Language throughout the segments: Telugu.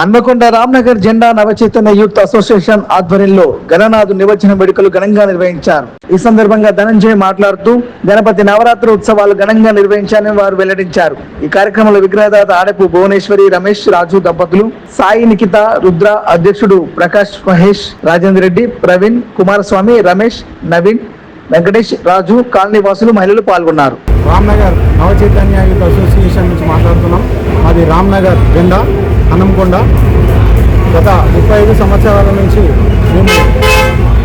హన్మకొండ రామ్నగర్ జెండా నవచైతన్య యూత్ అసోసియేషన్ ఆధ్వర్యంలో గణనాథు నిమజ్జన వేడుకలు ఘనంగా నిర్వహించారు. ఈ సందర్భంగా ధనంజయ్ మాట్లాడుతూ గణపతి నవరాత్రి ఉత్సవాలు ఘనంగా నిర్వహించాలని వారు వెల్లడించారు. ఈ కార్యక్రమంలో విగ్రహదాత ఆడపు భువనేశ్వరి, రమేష్, రాజు దంపతులు, సాయి, నిఖిత, రుద్ర, అధ్యక్షుడు ప్రకాష్, మహేష్, రాజేందర్ రెడ్డి, ప్రవీణ్, కుమారస్వామి, రమేష్, నవీన్, వెంకటేష్, రాజు, కాలనీ వాసులు, మహిళలు పాల్గొన్నారు. రామ్నగర్ నవచైతన్య యూత్ అసోసియేషన్ నుంచి మాట్లాడుతున్నాం. అది రామ్నగర్ జెండా హన్మకొండ. గత 35 సంవత్సరాల నుంచి మేము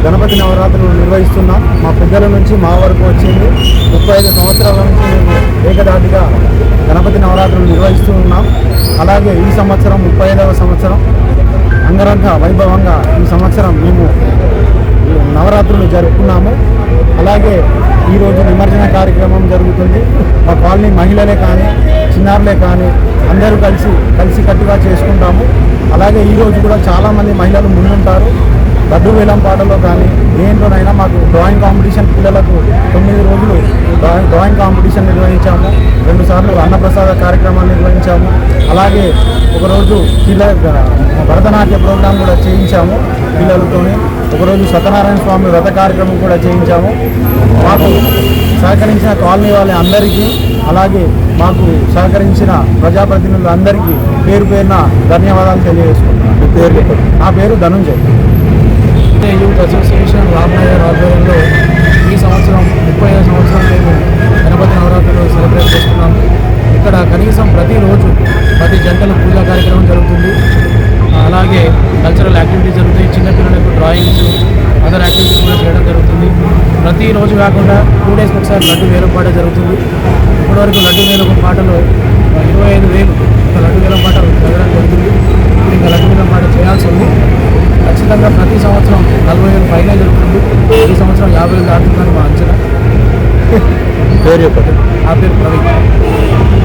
గణపతి నవరాత్రులు నిర్వహిస్తున్నాం. మా పెద్దల నుంచి మా వరకు వచ్చింది. 35 సంవత్సరాల నుంచి మేము ఏకదాటిగా గణపతి నవరాత్రులు నిర్వహిస్తూ ఉన్నాం. అలాగే ఈ సంవత్సరం 35వ సంవత్సరం అంగరంగ వైభవంగా ఈ సంవత్సరం మేము నవరాత్రులు జరుపుకున్నాము. అలాగే ఈరోజు నిమజ్జన కార్యక్రమం జరుగుతుంది. మా కాలనీ మహిళలే కానీ చిన్నారులే కానీ అందరూ కలిసి కట్టుగా చేసుకుంటాము. అలాగే ఈరోజు కూడా చాలామంది మహిళలు ముందుంటారు. లడ్డు వేలం పాటలో కానీ దేంట్లోనైనా మాకు డ్రాయింగ్ కాంపిటీషన్, పిల్లలకు 9 రోజులు డ్రాయింగ్ కాంపిటీషన్ నిర్వహించాము. 2 సార్లు అన్నప్రసాద కార్యక్రమాలు నిర్వహించాము. అలాగే ఒకరోజు భరతనాట్య ప్రోగ్రాం కూడా చేయించాము పిల్లలతోని. ఒకరోజు సత్యనారాయణ స్వామి వ్రత కార్యక్రమం కూడా చేయించాము. మాకు సహకరించిన కాలనీ వాళ్ళ అందరికీ, అలాగే మాకు సహకరించిన ప్రజాప్రతినిధులందరికీ పేరు పేరున ధన్యవాదాలు తెలియజేసుకుంటున్నాను. నా పేరు ధనంజయ్. యూత్ అసోసియేషన్ రామ్నగర్ ఆధ్వర్యంలో ఈ సంవత్సరం 35వ సంవత్సరం మేము గణపతి నవరాత్రులు సెలబ్రేట్ చేస్తున్నాము. ఇక్కడ కనీసం ప్రతిరోజు 10 గంటల పూజా కార్యక్రమం జరుగుతుంది. అలాగే కల్చరల్ యాక్టివిటీస్ జరుగుతాయి. చిన్నపిల్లలకు డ్రాయింగ్స్, అదర్ యాక్టివిటీస్ కూడా చేయడం జరుగుతుంది. ప్రతిరోజు కాకుండా 2 డేస్కి ఒకసారి లడ్డు వేలం పాట జరుగుతుంది. ఇప్పటివరకు లడ్డు వేలం పాటలో 25,000 లడ్డు వేలం పాట జరగడం జరుగుతుంది. ఇప్పుడు ఇంకా లడ్డు వేలం పాట చేయాల్సి ఉంది. ఖచ్చితంగా ప్రతి సంవత్సరం 40,000 పైనే జరుగుతుంది. ఈ సంవత్సరం 50,000 దాటుతుందని మా అంచనా. పేరు ఆ పేరు ప్రవీణ్.